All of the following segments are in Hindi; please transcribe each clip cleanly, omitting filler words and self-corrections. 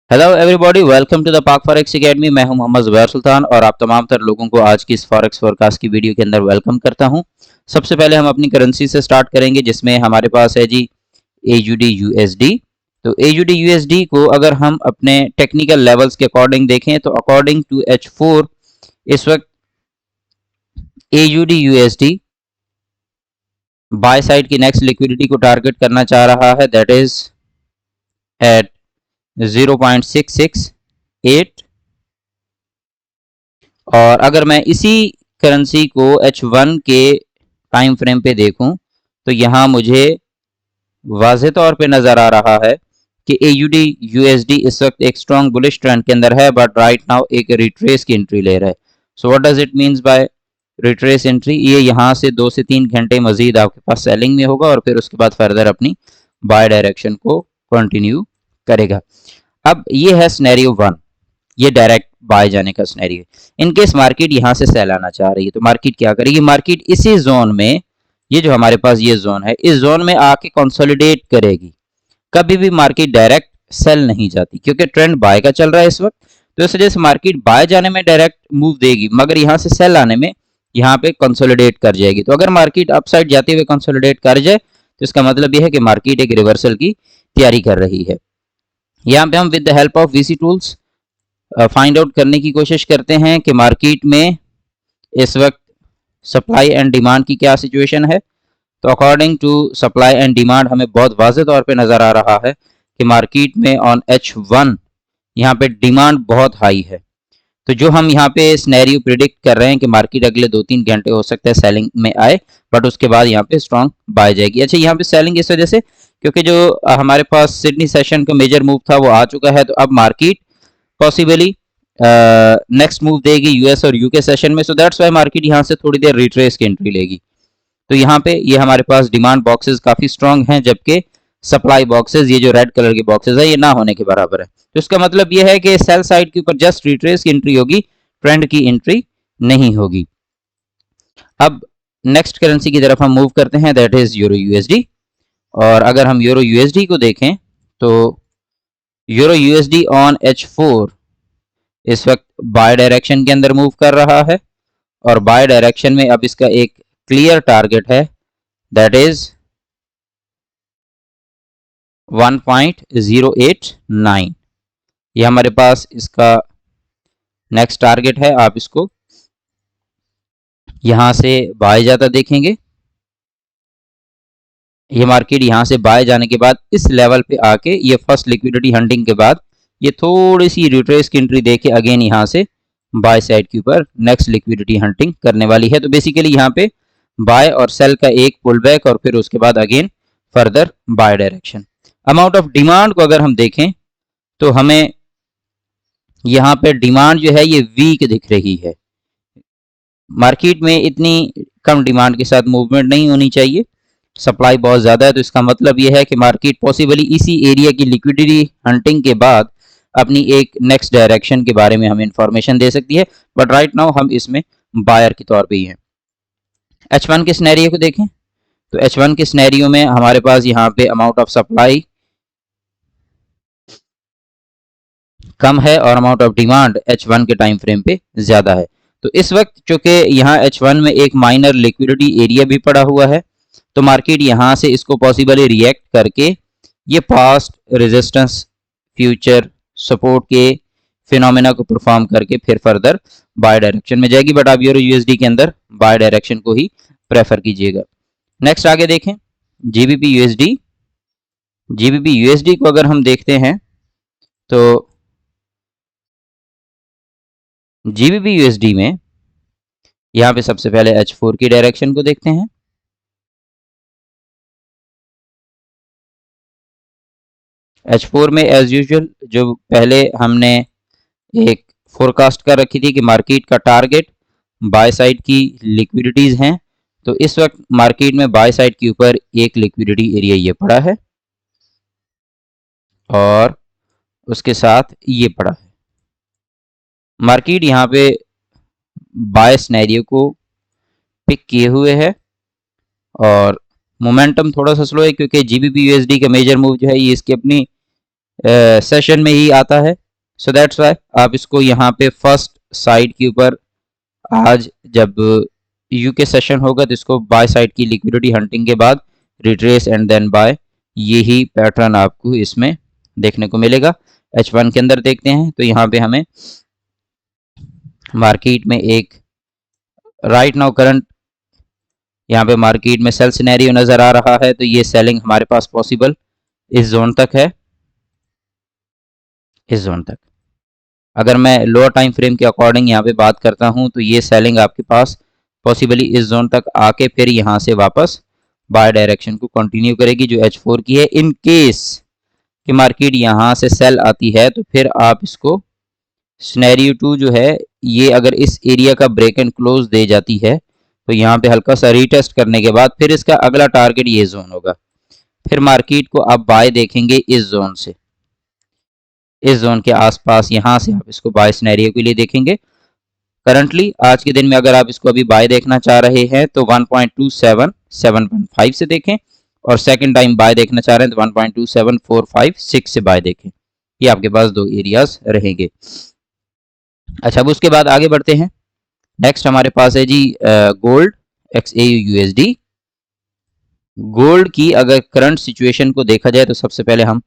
Hello everybody, welcome to the Pak forex academy. मैं हूं मोहम्मद ज़ुबैर सुल्तान और आप तमाम तर लोगों को आज की इस फॉरेक्स फोरकास्ट की वीडियो के अंदर वेलकम करता हूं। सबसे पहले हम अपनी करेंसी से स्टार्ट करेंगे, जिसमें हमारे पास है जी AUD USD। तो AUD USD को अगर हम अपने टेक्निकल लेवल्स के अकॉर्डिंग देखें तो अकॉर्डिंग टू H4 इस वक्त AUD USD बाय साइड की नेक्स्ट लिक्विडिटी को टारगेट करना चाह रहा है, दैट इज एट 0.668। और अगर मैं इसी करेंसी को H1 के टाइम फ्रेम पे देखूं तो यहां मुझे वाज़ेह तौर पे नज़र आ रहा है कि AUD USD इस वक्त एक स्ट्रॉन्ग बुलिश ट्रेंड के अंदर है, बट राइट नाउ एक रिट्रेस की एंट्री ले रहा है। So what does it means by retrace entry? ये यहाँ से 2 से 3 घंटे मजीद आपके पास सेलिंग में होगा और फिर उसके बाद फर्दर अपनी बाय डायरेक्शन को कंटिन्यू करेगा। अब ये है सिनेरियो 1, ये डायरेक्ट बाय जाने का सिनेरियो। इनकेस मार्केट यहाँ से सेल आना चाह रही है तो मार्केट क्या करेगी? मार्केट इसी जोन में, ये जो हमारे पास ये जोन है, इस जोन में आके कंसोलिडेट करेगी। कभी भी मार्केट डायरेक्ट सेल नहीं जाती क्योंकि ट्रेंड बाय का चल रहा है इस वक्त। तो इस वजह से मार्केट बाय जाने में डायरेक्ट मूव देगी, मगर यहाँ से सेल आने में यहाँ पे कंसोलिडेट कर जाएगी। तो अगर मार्केट अपसाइड जाते हुए कंसोलिडेट कर जाए तो इसका मतलब यह है कि मार्केट एक रिवर्सल की तैयारी कर रही है। यहाँ पे हम with the help of VC tools find out करने की कोशिश करते हैं कि मार्केट में इस वक्त सप्लाई एंड डिमांड की क्या सिचुएशन है। तो according to supply and demand हमें बहुत वाज़ेह तौर पे नज़र आ रहा है कि मार्केट में ऑन H1 यहाँ पे डिमांड बहुत हाई है। तो जो हम यहाँ पे सिनेरियो प्रिडिक्ट कर रहे हैं कि मार्केट अगले 2-3 घंटे हो सकता है सेलिंग में आए, बट उसके बाद यहाँ पे स्ट्रॉन्ग बाय जाएगी। अच्छा, यहाँ पे सेलिंग इस वजह से क्योंकि जो हमारे पास सिडनी सेशन का मेजर मूव था वो आ चुका है, तो अब मार्केट पॉसिबली नेक्स्ट मूव देगी US और UK सेशन में। सो दैट्स वाई मार्केट यहाँ से थोड़ी देर रिट्रेस की एंट्री लेगी। तो यहाँ पे ये हमारे पास डिमांड बॉक्सेस काफी स्ट्रांग हैं, जबकि सप्लाई बॉक्सेस, ये जो रेड कलर के बॉक्सेस है, ये ना होने के बराबर है। तो इसका मतलब ये है कि सेल साइड के ऊपर जस्ट रिट्रेस की एंट्री होगी, ट्रेंड की एंट्री नहीं होगी। अब नेक्स्ट करेंसी की तरफ हम मूव करते हैं, दैट इज यूरो USD। और अगर हम यूरो USD को देखें तो यूरो USD ऑन H4 इस वक्त बाय डायरेक्शन के अंदर मूव कर रहा है और बाय डायरेक्शन में अब इसका एक क्लियर टारगेट है, दैट इज 1.089। ये हमारे पास इसका नेक्स्ट टारगेट है। आप इसको यहां से बाय जाता देखेंगे। ये मार्केट यहां से बाय जाने के बाद इस लेवल पे आके ये फर्स्ट लिक्विडिटी हंटिंग के बाद ये थोड़ी सी रिट्रेस की एंट्री देके अगेन यहां से बाय साइड के ऊपर नेक्स्ट लिक्विडिटी हंटिंग करने वाली है। तो बेसिकली यहाँ पे बाय और सेल का एक पुल बैक और फिर उसके बाद again further bye direction. Amount of demand को अगर हम देखें तो हमें यहाँ पे डिमांड जो है ये वीक दिख रही है। मार्केट में इतनी कम डिमांड के साथ मूवमेंट नहीं होनी चाहिए, सप्लाई बहुत ज़्यादा है। तो इसका मतलब ये है कि मार्केट पॉसिबली इसी एरिया की लिक्विडिटी हंटिंग के बाद अपनी एक नेक्स्ट डायरेक्शन के बारे में हमें इंफॉर्मेशन दे सकती है, बट राइट नाउ हम इसमें बायर के तौर पे ही हैं। H1 के सिनेरियो को देखें तो H1 के सिनेरियो में हमारे पास यहाँ पे अमाउंट ऑफ सप्लाई कम है और अमाउंट ऑफ डिमांड H1 के टाइम फ्रेम पे ज़्यादा है। तो इस वक्त चूंकि यहाँ H1 में एक माइनर लिक्विडिटी एरिया भी पड़ा हुआ है, तो मार्केट यहाँ से इसको पॉसिबली रिएक्ट करके ये पास्ट रेजिस्टेंस फ्यूचर सपोर्ट के फिनोमेना को परफॉर्म करके फिर फर्दर बाय डायरेक्शन में जाएगी। बट आप यूरो USD के अंदर बाय डायरेक्शन को ही प्रेफर कीजिएगा। नेक्स्ट आगे देखें GBP USD। GBP USD को अगर हम देखते हैं तो GBP USD में यहाँ पे सबसे पहले H4 की डायरेक्शन को देखते हैं। H4 में एज यूजुअल जो पहले हमने एक फोरकास्ट कर रखी थी कि मार्केट का टारगेट बाय साइड की लिक्विडिटीज हैं, तो इस वक्त मार्केट में बाय साइड के ऊपर एक लिक्विडिटी एरिया ये पड़ा है और उसके साथ ये पड़ा है। मार्केट यहाँ पे बाय सिनेरियो को पिक किए हुए है और मोमेंटम थोड़ा सा स्लो है क्योंकि GBP USD का मेजर मूव जो है ये इसकी अपनी सेशन में ही आता है। सो दैट्स वाई आप इसको यहाँ पे फर्स्ट साइड के ऊपर आज जब यूके सेशन होगा तो इसको बाय साइड की लिक्विडिटी हंटिंग के बाद रिट्रेस एंड देन बाय, यही पैटर्न आपको इसमें देखने को मिलेगा। H1 के अंदर देखते हैं तो यहाँ पे हमें मार्केट में एक राइट नाउ करंट यहाँ पे मार्केट में सेल सिनेरियो नजर आ रहा है, तो ये सेलिंग हमारे पास पॉसिबल इस जोन तक है, इस जोन तक। अगर मैं लोअर टाइम फ्रेम के अकॉर्डिंग यहाँ पे बात करता हूँ तो ये सेलिंग आपके पास पॉसिबली इस जोन तक आके फिर यहाँ से वापस बाय डायरेक्शन को कंटिन्यू करेगी जो H4 की है। इन केस कि मार्केट यहाँ से सेल आती है तो फिर आप इसको सिनेरियो 2 जो है ये अगर इस एरिया का ब्रेक एंड क्लोज दे जाती है तो यहाँ पे हल्का सा रीटेस्ट करने के बाद फिर इसका अगला टारगेट ये जोन होगा। फिर मार्केट को आप बाय देखेंगे इस जोन से, इस जोन के आसपास यहाँ से आप इसको बाय सिनेरियो के लिए देखेंगे। करंटली आज के दिन में अगर आप इसको अभी बाय देखना चाह रहे हैं तो 1.27 7.5 से देखें, और सेकंड टाइम बाय देखना चाह रहे हैं तो 1.27456 से बाय देखें। ये आपके पास दो एरियाज रहेंगे। अच्छा, अब उसके बाद आगे बढ़ते हैं। नेक्स्ट हमारे पास है जी गोल्ड XAUUSD। गोल्ड की अगर करंट सिचुएशन को देखा जाए तो सबसे पहले हम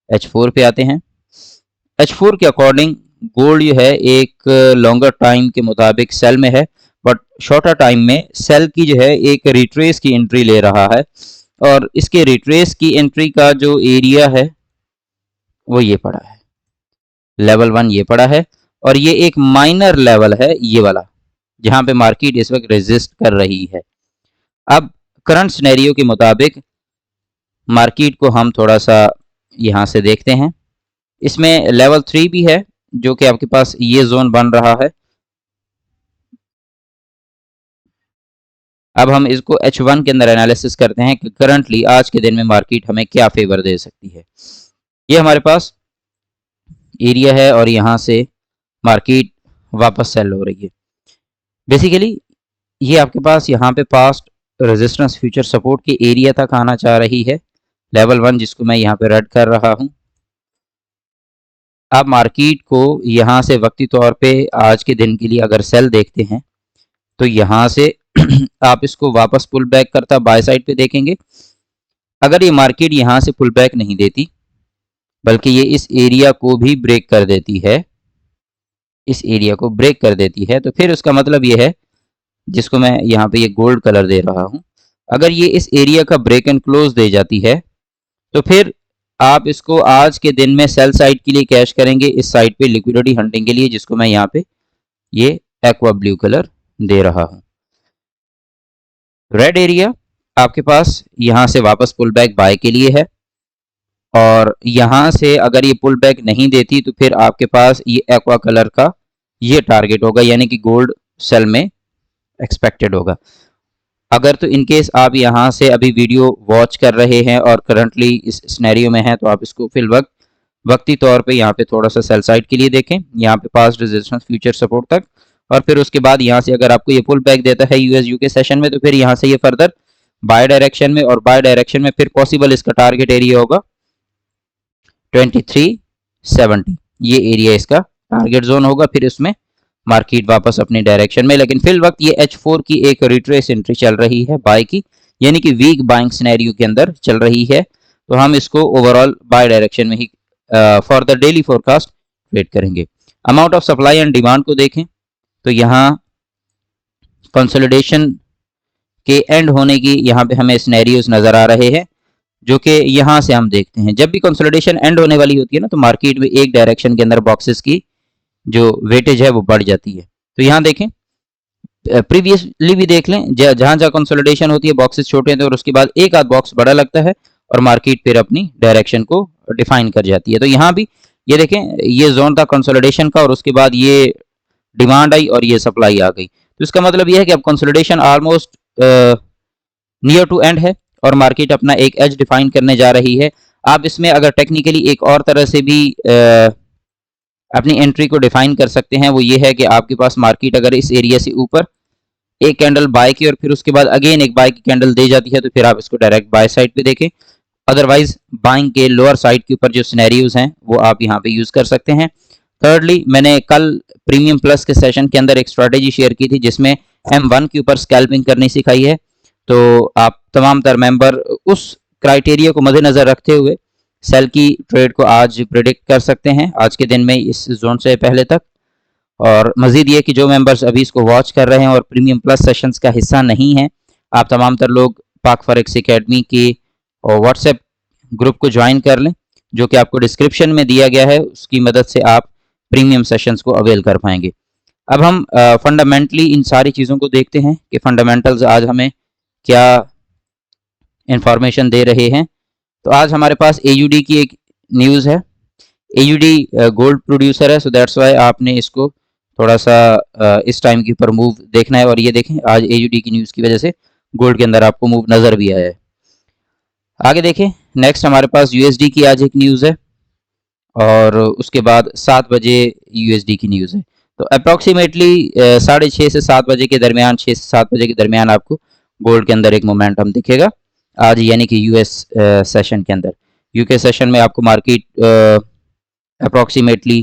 H4 पे आते हैं। H4 के अकॉर्डिंग गोल्ड जो है एक लॉन्गर टाइम के मुताबिक सेल में है, बट शॉर्टर टाइम में सेल की जो है एक रिट्रेस की एंट्री ले रहा है, और इसके रिट्रेस की एंट्री का जो एरिया है वो ये पड़ा है, लेवल 1 ये पड़ा है, और ये एक माइनर लेवल है ये वाला जहां पे मार्केट इस वक्त रेजिस्ट कर रही है। अब करंट सिनेरियो के मुताबिक मार्केट को हम थोड़ा सा यहां से देखते हैं। इसमें लेवल 3 भी है जो कि आपके पास ये जोन बन रहा है। अब हम इसको H1 के अंदर एनालिसिस करते हैं कि करंटली आज के दिन में मार्केट हमें क्या फेवर दे सकती है। ये हमारे पास एरिया है और यहां से मार्केट वापस सेल हो रही है। बेसिकली ये आपके पास यहाँ पे पास्ट रेजिस्टेंस फ्यूचर सपोर्ट के एरिया तक आना चाह रही है, लेवल 1 जिसको मैं यहाँ पे रेड कर रहा हूँ। आप मार्केट को यहाँ से वक्ती तौर पे आज के दिन के लिए अगर सेल देखते हैं तो यहाँ से आप इसको वापस पुल बैक करता बाय साइड पे देखेंगे। अगर ये मार्केट यहाँ से पुल बैक नहीं देती बल्कि ये इस एरिया को भी ब्रेक कर देती है, इस एरिया को ब्रेक कर देती है, तो फिर उसका मतलब ये है, जिसको मैं यहाँ पे ये गोल्ड कलर दे रहा हूँ, अगर ये इस एरिया का ब्रेक एंड क्लोज दे जाती है तो फिर आप इसको आज के दिन में सेल साइड के लिए कैश करेंगे इस साइड पे लिक्विडिटी हंटिंग के लिए, जिसको मैं यहाँ पे ये एक्वा ब्लू कलर दे रहा हूँ। रेड एरिया आपके पास यहाँ से वापस पुल बैक बाय के लिए है, और यहाँ से अगर ये पुल बैक नहीं देती तो फिर आपके पास ये एक्वा कलर का ये टारगेट होगा, यानी कि गोल्ड सेल में एक्सपेक्टेड होगा। अगर तो इनकेस आप यहाँ से अभी वीडियो वॉच कर रहे हैं और करंटली इस सिनेरियो में हैं तो आप इसको फिल वक्ती तौर पे यहाँ पे थोड़ा सा सेल साइड के लिए देखें, यहाँ पे पास्ट रेजिस्टेंस फ्यूचर सपोर्ट तक, और फिर उसके बाद यहाँ से अगर आपको ये पुल बैक देता है यूएस यूके सेशन में तो फिर यहाँ से ये फर्दर बाय डायरेक्शन में, और बाय डायरेक्शन में फिर पॉसिबल इसका टारगेट एरिया होगा 2370, ये एरिया इसका टारगेट जोन होगा। फिर इसमें मार्केट वापस अपनी डायरेक्शन में, लेकिन फिल वक्त ये H4 की एक रिट्रेस एंट्री चल रही है बाय की, यानी कि वीक बाइंग सिनेरियो के अंदर चल रही है, तो हम इसको ओवरऑल बाय डायरेक्शन में ही for the daily forecast trade करेंगे। Amount of supply and demand को देखें तो यहाँ कंसोलिडेशन के एंड होने की यहाँ पे हमें सिनेरियोज नजर आ रहे हैं, जो कि यहाँ से हम देखते हैं जब भी कंसोलिडेशन एंड होने वाली होती है ना तो मार्केट में एक डायरेक्शन के अंदर बॉक्सेस की जो वेटेज है वो बढ़ जाती है। तो यहाँ देखें, प्रीवियसली भी देख लें, जहाँ जहाँ कंसोलिडेशन होती है बॉक्सेस छोटे होते हैं और उसके बाद एक आध बॉक्स बड़ा लगता है और मार्केट फिर अपनी डायरेक्शन को डिफाइन कर जाती है। तो यहाँ भी ये देखें, ये जोन था कंसोलिडेशन का और उसके बाद ये डिमांड आई और ये सप्लाई आ गई, तो इसका मतलब ये है कि अब consolidation almost near to end है और मार्केट अपना एक एज डिफाइन करने जा रही है। आप इसमें अगर टेक्निकली एक और तरह से भी अपनी एंट्री को डिफाइन कर सकते हैं, वो ये है कि आपके पास मार्केट अगर इस एरिया से ऊपर एक कैंडल बाय की और फिर उसके बाद अगेन एक बाय की कैंडल दे जाती है तो फिर आप इसको डायरेक्ट बाय साइड पे देखें, अदरवाइज बाइंग के लोअर साइड के ऊपर जो सिनेरियोज हैं वो आप यहाँ पे यूज कर सकते हैं। थर्डली, मैंने कल प्रीमियम प्लस के सेशन के अंदर एक स्ट्रेटेजी शेयर की थी जिसमें M1 के ऊपर स्कैल्पिंग करनी सिखाई है। तो आप तमाम तर मेंबर उस क्राइटेरिया को मद्देनजर रखते हुए सेल की ट्रेड को आज प्रिडिक्ट कर सकते हैं, आज के दिन में इस जोन से पहले तक। और मजीद ये कि जो मेंबर्स अभी इसको वॉच कर रहे हैं और प्रीमियम प्लस सेशंस का हिस्सा नहीं हैं, आप तमाम तर लोग पाक फॉरेक्स एकेडमी की और व्हाट्सएप ग्रुप को ज्वाइन कर लें, जो कि आपको डिस्क्रिप्शन में दिया गया है। उसकी मदद से आप प्रीमियम सेशंस को अवेल कर पाएंगे। अब हम फंडामेंटली इन सारी चीज़ों को देखते हैं कि फंडामेंटल्स आज हमें क्या इंफॉर्मेशन दे रहे हैं। तो आज हमारे पास AUD की एक न्यूज़ है। AUD गोल्ड प्रोड्यूसर है, सो दैट्स वाई आपने इसको थोड़ा सा इस टाइम के ऊपर मूव देखना है। और ये देखें, आज AUD की न्यूज़ की वजह से गोल्ड के अंदर आपको मूव नज़र भी आया है। आगे देखें, नेक्स्ट हमारे पास USD की आज एक न्यूज़ है और उसके बाद 7 बजे USD की न्यूज़ है। तो अप्रॉक्सीमेटली 6:30 से 7 बजे के दरमियान, 6 से 7 बजे के दरमियान आपको गोल्ड के अंदर एक मोमेंटम दिखेगा आज, यानी कि US सेशन के अंदर। UK सेशन में आपको market approximately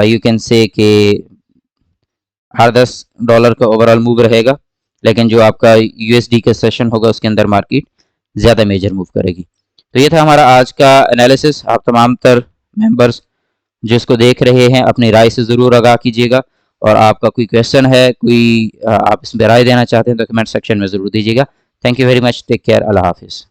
you can say कि $8-10 का ओवरऑल मूव रहेगा, लेकिन जो आपका USD का सेशन होगा उसके अंदर मार्केट ज़्यादा मेजर मूव करेगी। तो ये था हमारा आज का एनालिसिस। आप तमाम तर मेंबर्स जिसको देख रहे हैं अपनी राय से ज़रूर आगाह कीजिएगा, और आपका कोई क्वेश्चन है, कोई आप इसमें राय देना चाहते हैं तो कमेंट सेक्शन में ज़रूर दीजिएगा। Thank you very much, take care, अल्लाह हाफिज़।